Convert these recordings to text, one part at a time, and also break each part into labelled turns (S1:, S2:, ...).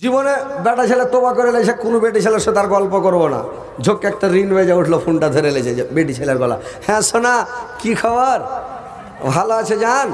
S1: জীবনে বেটা ছেলে তোবা করে লেছে, কোনো বেটি ছেলের সাথে তার গল্প করবো না। ঝোঁক একটা ঋণ বেজে উঠলো, ফোনটা ধরে লেছে যে বেটি ছেলের গলা। হ্যাঁ সোনা, কি খবর? ভালো আছে জান?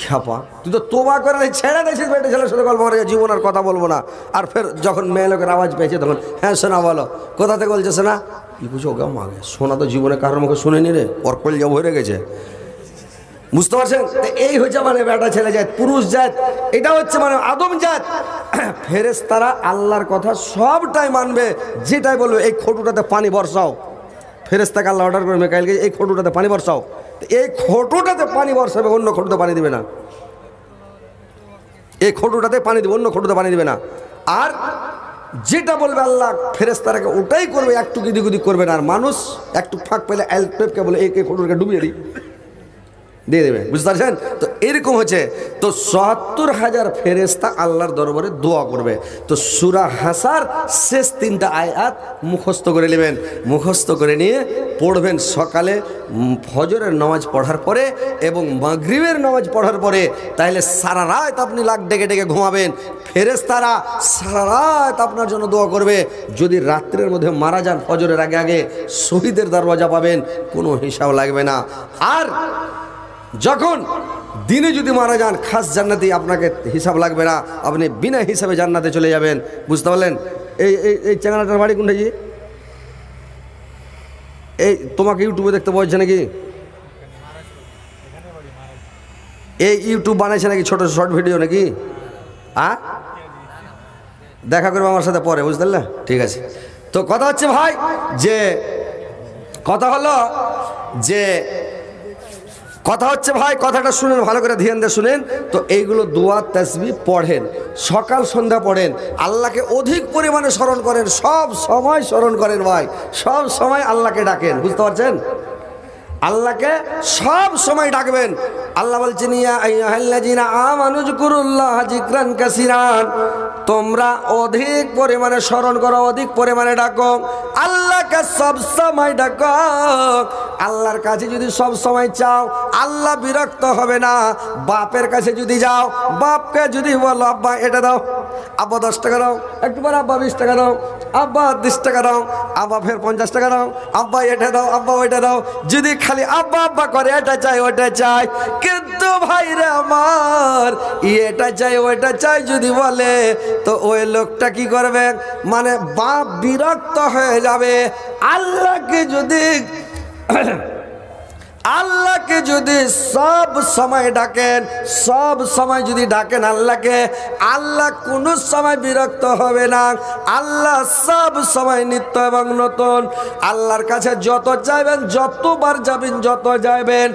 S1: খ্যাপা, তুই তো তোবা করে ছেড়ে দিয়েছিস বেটি ছেলের সাথে গল্প করে, জীবন আর কথা বলবো না। আর ফের যখন মেয়ে লোকের আওয়াজ পেয়েছে তখন হ্যাঁ সোনা বলো, কোথা থেকে বলছে সোনা? কি বুঝো ওকে মাগে, সোনা তো জীবনে কারোর মুখে শুনেনি রে, ওর কল যাব হয়ে গেছে। বুঝতে পারছেন? এই হচ্ছে মানে বেটা ছেলে জাত, পুরুষ জাত, এটা হচ্ছে মানে আদম জাত। ফেরেশতারা আল্লাহর কথা সবটাই মানবে, যেটাই বলবে। এই খটুটাতে পানি বর্ষাও, ফেরেশতাকে আল্লাহ অর্ডার করে মিকাইলকে এই খটুটাতে পানি বর্ষাও, এই খটুটাতে পানি বর্ষাবে, অন্য খটুতে পানি দিবে না। এই খটুটাতে পানি দিবে, অন্য খটুতে পানি দিবে না। আর যেটা বলবে আল্লাহ ফেরেশতারাকে ওটাই করবে, একটু দিক ওদিক করবে না। আর মানুষ একটু ফাঁক পেলে এলপেপকে বলে এই খটুটাকে ডুবিয়ে দিই, দিয়ে দেবে। বুঝতে পারছেন তো? এরকম হচ্ছে। তো ৭০,০০০ ফেরেশতা আল্লাহর দরবারে দোয়া করবে। তো সূরা হাসার শেষ ৩টা আয়াত মুখস্থ করে নেবেন। মুখস্থ করে নিয়ে পড়বেন সকালে ফজরের নামাজ পড়ার পরে এবং মাগরিবের নামাজ পড়ার পরে। তাইলে সারা রাত আপনি লাখ ডেকে ডেকে ঘুমাবেন, ফেরেশতারা সারা রাত আপনার জন্য দোয়া করবে। যদি রাত্রের মধ্যে মারা যান ফজরের আগে আগে, শহীদের দরওয়াজা পাবেন, কোনো হিসাব লাগবে না। আর যখন দিনে যদি মারা যান খাস জান্নাতি, আপনাকে হিসাব লাগবে না, আপনি বিনা হিসাবে জান্নাতে চলে যাবেন। বুঝতে পারলেন? এই এই চ্যাংড়াটার বাড়ি কোনটা? জি, এই তোমাকে ইউটিউবে দেখতে পাচ্ছে নাকি? এই ইউটিউব বানাইছে নাকি, ছোট শর্ট ভিডিও নাকি? দেখা করবে আমার সাথে পরে, বুঝতে পারলে? ঠিক আছে। তো কথা হচ্ছে ভাই, যে কথা হলো যে কথা হচ্ছে ভাই, কথাটা শুনেন, ভালো করে ধ্যান দিয়ে শুনেন। তো এইগুলো দোয়া তাসবিহ পড়েন, সকাল সন্ধ্যা পড়েন, আল্লাহকে অধিক পরিমাণে স্মরণ করেন, সব সময় স্মরণ করেন ভাই, সব সময় আল্লাহকে ডাকেন। বুঝতে পারছেন? আল্লাহকে সব সময় ডাকবেন। আল্লাহ বলছেন ইয়া আইয়ুহাল্লাযীনা আমানু যিকুরুল্লাহ যিকরান কাসীরান, তোমরা অধিক পরিমাণে স্মরণ করো, অধিক পরিমাণে ডাকো, আল্লাহকে সব সময় ডাকো। আল্লাহর কাছে যদি সব সময় চাও, আল্লাহ বিরক্ত হবে না। বাপের কাছে যদি যাও, বাপকে যদি বলো আব্বা এটা দাও, আব্বা 10 টাকা দাও, একটু পরে আব্বা 20 টাকা দাও, আব্বা 30 টাকা দাও, আব্বা ফের 50 টাকা দাও, আব্বা এটা দাও, আব্বা ওইটা দাও, যদি খালি আব্বা আব্বা করে, এটা চাই ওটা চাই। কিন্তু ভাই রে আমার, এটা চাই ওইটা চাই যদি বলে, তো ওই লোকটা কি করবে? মানে বাপ বিরক্ত হয়ে যাবে। আল্লাহকে যদি সব সময় ডাকেন, সব সময় যদি ডাকেন আল্লাহকে, আল্লাহ কোনো সময় বিরক্ত হবে না। আল্লাহ সব সময় নিত্য এবং নতুন। আল্লাহর কাছে যত চাইবেন, যতবার যাবেন, যত যাইবেন,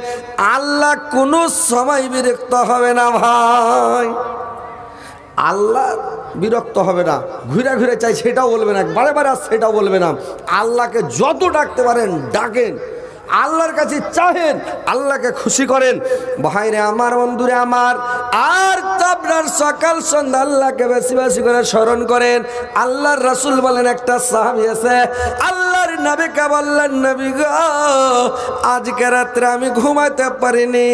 S1: আল্লাহ কোনো সময় বিরক্ত হবে না ভাই। আল্লাহ বিরক্ত হবে না, ঘুরে ঘুরে চাই সেটাও বলবে না, বারে বারে সেটাও বলবে না। আল্লাহকে যত ডাকতে পারেন ডাকেন, আল্লাহর কাছে চাহেন, আল্লাহকে খুশি করেন ভাইরে আমার, বন্ধুরে আমার। আর আপনার সকাল সন্ধ্যা আল্লাহকে বেশি বেশি করে স্মরণ করেন। আল্লাহর রাসূল বলেন, একটা সাহাবী আছে, আল্লাহর নবীকে বললেন, নবী গো, আজকে রাত্রে আমি ঘুমাতে পারিনি,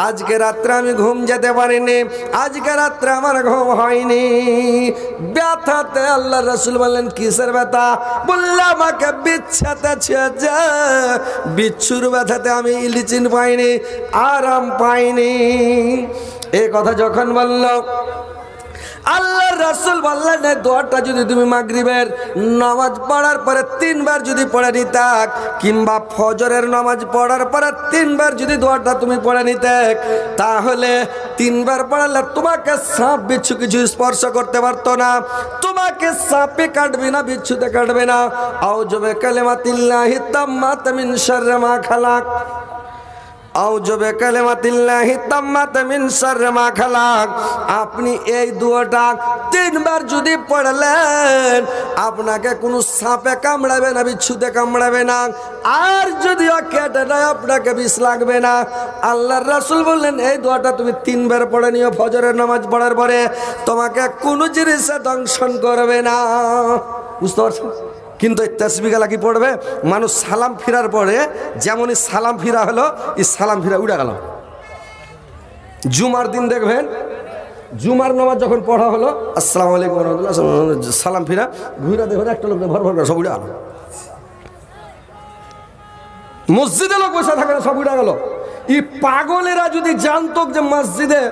S1: আজকে রাত্রে আমি ঘুম যেতে পারিনি, আজকে রাত্রে আমার ঘুম হয়নি, ব্যথাতে। আল্লাহর রাসূল বললেন, কিসের ব্যথা? বললে আমাকে বিচ্ছাতে ছেড়ে, বিচ্ছুর ব্যথাতে আমি ইলিচিন পাইনি, আরাম পাইনি। এই কথা যখন বলল, আল্লাহর রাসূল বললেন, এই দোয়াটা যদি তুমি মাগরিবের নামাজ পড়ার পরে 3 বার যদি পড়ে নিতে, কিংবা ফজরের নামাজ পড়ার পরে 3 বার যদি দোয়াটা তুমি পড়ে নিতে, তাহলে 3 বার পড়ালে তোমাকে সাপ বিচ্ছু কিছু স্পর্শ করতে পারতো না, তোমাকে সাপে কাটবে না, বিচ্ছুতে কাটবে না। আউযু বিকালিমাতিল্লাহি তাম্মাত মিন শাররি মা খালাক, আউযু বিকালিমাতিল্লাহি তাম্মাত মিন শাররি মা খালাক। আপনি এই দুয়াটা 3 বার যদি পড়লেন, আপনাকে কোনো সাপে কামড়াবে না, বিচ্ছুতে কামড়াবে না, আর যদিও কেটে দেয় আপনাকে বিষ লাগবে না। আল্লাহর রাসূল বললেন, এই দোয়াটা তুমি 3 বার পড়ে নিও ফজরের নামাজ পড়ার পরে, তোমাকে কোনো জিনিসে দংশন করবে না। বুঝতে পারছেন? কিন্তু এই তাসবিহ গালা কি পড়বে? মানুষ সালাম ফিরার পরে, যেমনই সালাম ফিরা হলো, এই সালাম ফিরা উড়ে গেল। জুমার দিন দেখবেন জুমার নামাজ যখন পড়া হলো, আসসালামু আলাইকুম রহমতুল্লাহ, সালাম ফিরা ঘুরা দেখো একটা লোক ভর ভর করে সব উড়ে গেল। মসজিদে লোক বসে থাকে না, সব উড়ে গেল। এই পাগলেরা যদি জানতো যে মসজিদে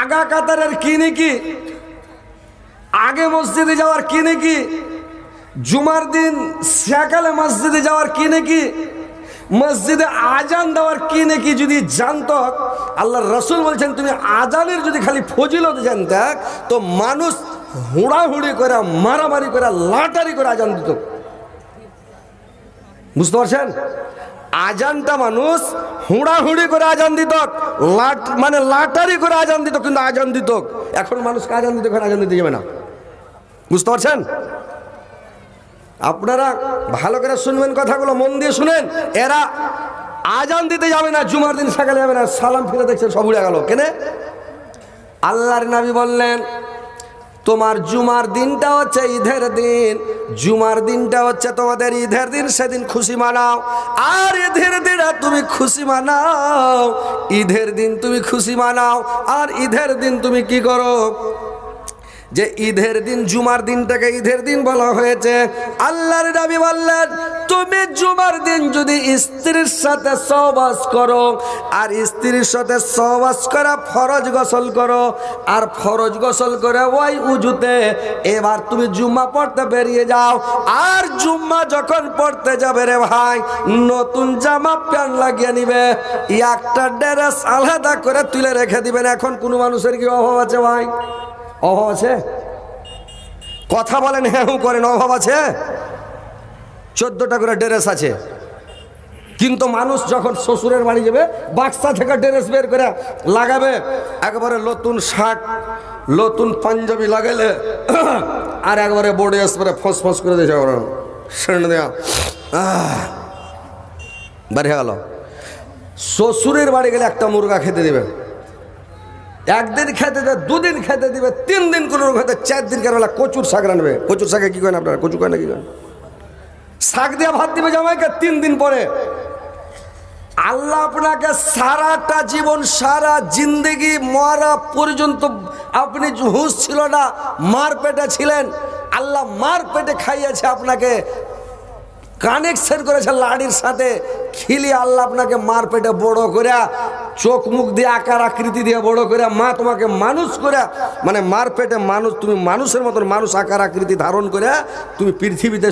S1: আগা কাতারের কি নাকি, আগে মসজিদে যাওয়ার কি নাকি, জুমার দিন সকালে মসজিদে যাওয়ার কি নাকি, মসজিদে আজান দেওয়ার কি নাকি যদি জানতো, আল্লাহর রাসূল বলছেন তুমি আজানের যদি খালি ফজিলত জানতে তো মানুষ হুড়াহুড়ি করে, মারামারি করে, লাটারি করে আজান দিত। বুঝতে পারছেন? আজানটা মানুষ হুড়াহুড়ি করে আজান দিত, মানে লাটারি করে আজান দিত, কিন্তু আজান দিত। এখন মানুষকে আজান দিতে, এখন আজান দিতে যাবে না। বুঝতে পারছেন? আপনারা ভালো করে শুনবেন, কথাগুলো মন দিয়ে শুনেন। এরা আজান দিতে যাবে না, জুমার দিন সকালে যাবে না, সালাম ফিরে দেখছেন সব উড়ে গেল। কেন? আল্লাহর নবী বললেন তোমার জুমার দিনটা হচ্ছে ঈদের দিন, জুমার দিনটা হচ্ছে তোমাদের ঈদের দিন, সেদিন খুশি মানাও। আর ঈদের দিন তুমি খুশি মানাও, ঈদের দিন তুমি খুশি মানাও। আর ঈদের দিন তুমি কি করো? যে ঈদের দিন, জুমার দিনটাকে ঈদের দিন বলা হয়েছে। আল্লাহর নবী বললেন তুমি জুমার দিন যদি স্ত্রীর সাথে সহবাস করো, আর স্ত্রীর সাথে সহবাস করা ফরজ গোসল করো, আর ফরজ গোসল করে ওই উজুতে এবার তুমি জুম্মা পড়তে বেরিয়ে যাও। আর জুম্মা যখন পড়তে যাবে রে ভাই, নতুন জামা প্যান্ট লাগিয়ে নিবে, একটা ড্রেস আলাদা করে তুলে রেখে দিবেন। এখন কোনো মানুষের কি অভাব আছে ভাই? অভাব আছে? কথা বলেন, হ্যাঁ করেন, অভাব আছে? 14টা করে ড্রেস আছে, কিন্তু মানুষ যখন শ্বশুরের বাড়ি যাবে বাক্সা থেকে ড্রেস বের করে লাগাবে, একবারে নতুন শার্ট, নতুন পাঞ্জাবি লাগাইলে আর একবারে বডি স্প্রে ফস ফস করে দিয়েছে, দেওয়া বাড়ি গেল। শ্বশুরের বাড়ি গেলে একটা মুরগা খেতে দেবে, একদিন খেতে দেবে, দুদিন খেতে দিবে, 3 দিন কোনো খেতে, 4 দিন কেন কচুর শাক রানবে। কচুর শাকে কি করেন আপনারা? কচু করেন না কি করেন? শাক দিয়ে ভাত দিবে জামাইকে 3 দিন পরে। আল্লাহ আপনাকে সারাটা জীবন, সারা জিন্দেগি মরা পর্যন্ত আপনি হুঁশ ছিল না, মার পেটে ছিলেন, আল্লাহ মার পেটে খাইয়েছে আপনাকে, কানেকশন করেছে লাড়ির সাথে, খিলি আল্লাহ আপনাকে মার পেটে বড় করে, চোখ মুখ দিয়ে আকার আকৃতি দিয়ে বড় করে, মা তোমাকে মানুষ করে, মানে মার পেটে মানুষ, তুমি মানুষের মতন মানুষ আকার আকৃতি ধারণ করে তুমি পৃথিবীতে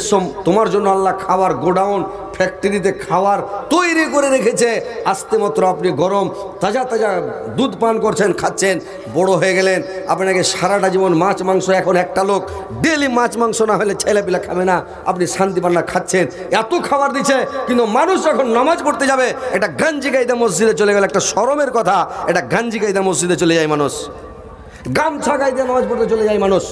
S1: তোমার জন্য আল্লাহ খাবার গোডাউন, ফ্যাক্টরিতে খাবার তৈরি করে রেখেছে। আস্তে মাত্র আপনি গরম তাজা তাজা দুধ পান করছেন, খাচ্ছেন, বড় হয়ে গেলেন। আপনাকে সারাটা জীবন মাছ মাংস, এখন একটা লোক ডেলি মাছ মাংস না হলে ছেলেপিলা খাবে না, আপনি শান্তি পান না, খাচ্ছেন, এত খাবার দিচ্ছে। কিন্তু মানুষ যখন নামাজ পড়তে যাবে, একটা গাঞ্জি গাইদা মসজিদে চলে গেল, একটা শরমের কথা, এটা গাঞ্জি গাইদা মসজিদে চলে যায় মানুষ, গামছা গাই দিয়ে নামাজ পড়তে চলে যায় মানুষ,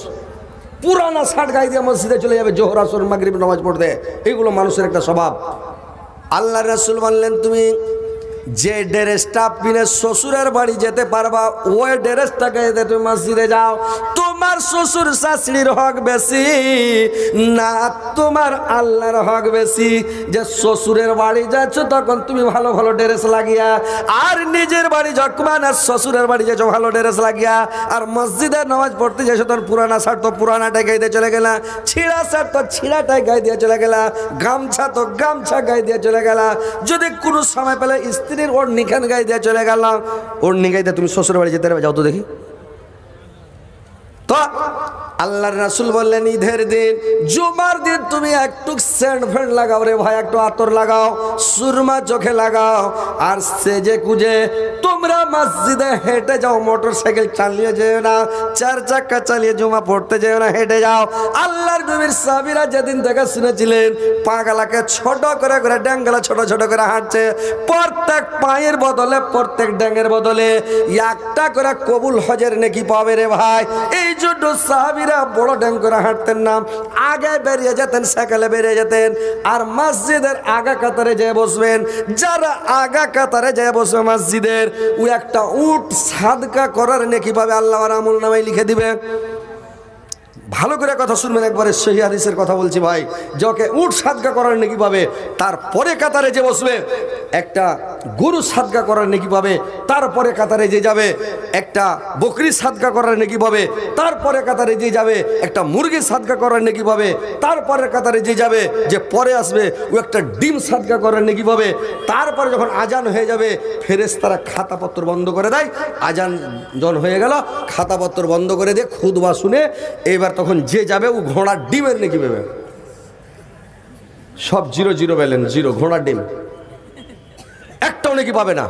S1: পুরানা শার্ট গাই দিয়ে মসজিদে চলে যাবে জোহর আসর মাগরিব নামাজ পড়তে। এইগুলো মানুষের একটা স্বভাব। আল্লাহর রাসূল বললেন তুমি যে ড্রেসটা পিনে শ্বশুরের বাড়ি যেতে পারবা, ওই ড্রেসটাকে এতে তুমি মসজিদে যাও। তোমার শ্বশুর শাশুড়ির হক বেশি না তোমার আল্লাহর হক বেশি? যে শ্বশুরের বাড়ি যাচ্ছ তখন তুমি ভালো ভালো ড্রেস লাগিয়া, আর নিজের বাড়ি যখন শ্বশুরের বাড়ি যাচ্ছ ভালো ড্রেস লাগিয়া, আর মসজিদে নামাজ পড়তে যাচ্ছ তোর পুরানা শার্ট তো পুরানাটাই গায়ে দিয়ে চলে গেলা, ছিঁড়া শার্ট তো ছিঁড়াটাই গায়ে দিয়ে চলে গেলা, গামছা তো গামছা গায়ে দিয়ে চলে গেলা। যদি কোনো সময় পেলে স্ত্রীর ওড়নি খান গায়ে দিয়ে চলে গেলাম, ওড়নি গায়ে দিয়ে তুমি শ্বশুর বাড়ি যেতে পারবে? যাও তো দেখি। তো আল্লাহর রাসূল বললেন ঈদের দিন, জুমার দিন তুমি একটু সেন্ট ফেন্ট লাগাও রে ভাই, একটু আতর লাগাও, সুরমা চোখে লাগাও, আর সেজে কুজে তোমরা মসজিদে হেঁটে যাও। মোটর সাইকেল চালিয়ে যেও না, 4 চাকা চালিয়ে জুমা পড়তে যেও না, হেঁটে যাও। আল্লাহর নবীর সাহাবীরা যেদিন থেকে শুনেছিলেন পাগলাকে ছোট করে করে ড্যাঙ্গলা ছোট ছোট করে হাঁটছে, প্রত্যেক পায়ের বদলে, প্রত্যেক ড্যাঙ্গের বদলে একটা করে কবুল হজের নেকি পাবে রে ভাই। এই জন্য সাহাবীরা বড় ড্যাং করে হাঁটতেন না, আগে বেরিয়ে যেতেন, সকালে বেরিয়ে যেতেন, আর মসজিদের আগা কাতারে যেয়ে বসবেন। যারা আগা কাতারে যেয়ে বসবে মসজিদের, ওই একটা উট সাদকা করার নেকি পাবে, আল্লাহ আর আমল নামায় লিখে দিবে। ভালো করে কথা শুনবেন, একবারে সহি হাদিসের কথা বলছি ভাই। যে ওকে উট সাদকা করার নেকি পাবে, তারপরে কাতারে যে বসবে একটা গরু সাদকা করার নেকি পাবে, তারপরে কাতারে যে যাবে একটা বকরি সাদকা করার নেকি পাবে, তারপরে কাতারে যে যাবে একটা মুরগি সাদকা করার নেকি পাবে, তারপরে কাতারে যে যাবে যে পরে আসবে ও একটা ডিম সাদকা করার নেকি পাবে। তারপরে যখন আজান হয়ে যাবে ফেরেশতারা খাতাপত্র বন্ধ করে দেয়, আজান যখন হয়ে গেল খাতাপত্র বন্ধ করে দিয়ে খুতবা শুনে এবার তখন যে যাবে ও ঘোড়ার ডিমের নেকি পাবে। সব জিরো জিরো পেলেন, জিরো, ঘোড়ার ডিম একটাও নাকি পাবে না।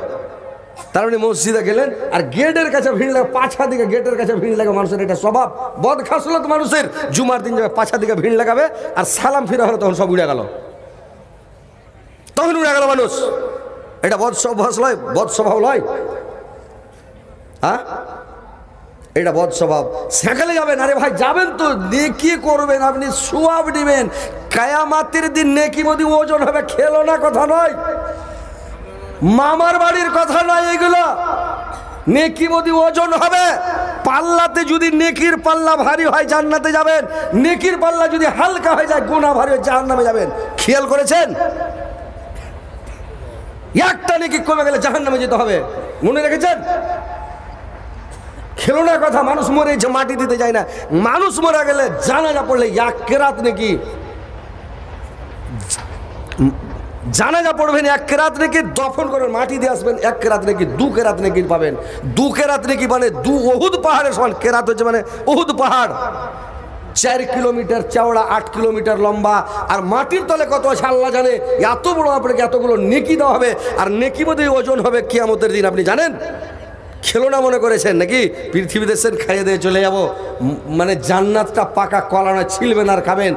S1: তার মানে মসজিদে গেলেন আর গেটের কাছে ভিড় লাগে, পাছা দিকে গেটের কাছে ভিড় লাগে, মানুষের এটা স্বভাব, বদ খাসলত মানুষের। জুমার দিন যাবে পাছা দিকে ভিড় লাগাবে আর সালাম ফিরা হলো তখন সব উড়ে গেল, তখন উড়ে গেল মানুষ। এটা বদ স্বভাব লয়, বদ স্বভাব লয়, হ্যাঁ এটা বদ স্বভাব। সেখানে যাবেন, আরে ভাই যাবেন তো নেকি করবেন, আপনি সোয়াব নেবেন। কায়ামাতের দিন নেকি মদি ওজন হবে, খেলো না কথা নয়, মামার বাড়ির কথা নয়, এগুলো নেকি মদি ওজন হবে। পাল্লাতে যদি নেকির পাল্লা ভারী হয় জান্নাতে যাবেন, নেকির পাল্লা যদি হালকা হয়ে যায় গুনাহ ভারী হয় জাহান্নামে যাবেন। খেয়াল করেছেন? একটা নেকি কমে গেলে জাহান্নামে যেতে হবে, মনে রেখেছেন? খেলো না কথা, মানুষ মরে মাটি দিতে যায় না, মানুষ মরে গেলে জানাজা পড়লে এক কেরাত নাকি, জানাজা পড়বেন এক কেরাত নাকি, দফন করবেন মাটি দিয়ে আসবেন এক কেরাত নাকি, দু কেরাত নাকি পাবেন। দু কেরাত নাকি মানে দু ওহুদ পাহাড়ের সমান, কেরাত হচ্ছে মানে ওহুদ পাহাড়, 4 কিলোমিটার চওড়া, 8 কিলোমিটার লম্বা, আর মাটির তলে কত আছে আল্লাহ জানে। এত বড় আপনাকে এতগুলো নেকি দেওয়া হবে, আর নেকি মধ্যে ওজন হবে কিয়ামতের দিন, আপনি জানেন? খেলোনা মনে করেছেন নাকি? পৃথিবীতে সেন খাইয়ে দিয়ে চলে যাব, মানে জান্নাতটা পাকা কলা নয়, ছিলবেন আর খাবেন,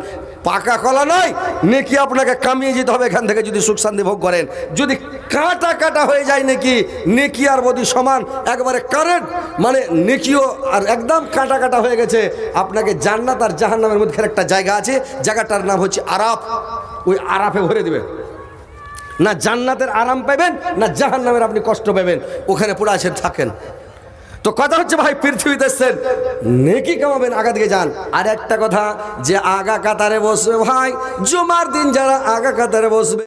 S1: পাকা কলা নয়। নেকি আপনাকে কামিয়ে যেতে হবে এখান থেকে যদি সুখ শান্তি ভোগ করেন। যদি কাটা কাটা হয়ে যায় নেকি, নেকি আর বদি সমান, একবারে কারেন্ট, মানে নেকিও আর একদম কাটা কাটা হয়ে গেছে। আপনাকে জান্নাত আর জাহান্নামের মধ্যে একটা জায়গা আছে, জায়গাটার নাম হচ্ছে আরাফ, ওই আরাফে ভরে দিবে। না জান্নাতের আরাম পাবেন, না জাহান্নামের আপনি কষ্ট পাবেন, ওখানে পুরো আছে থাকেন। তো কথা হচ্ছে ভাই পৃথিবীতে এসেছেন নেকি কামাবেন, আগা দিকে যান। আর একটা কথা, যে আগা কাতারে বসবে ভাই, জুমার দিন যারা আগা কাতারে বসবে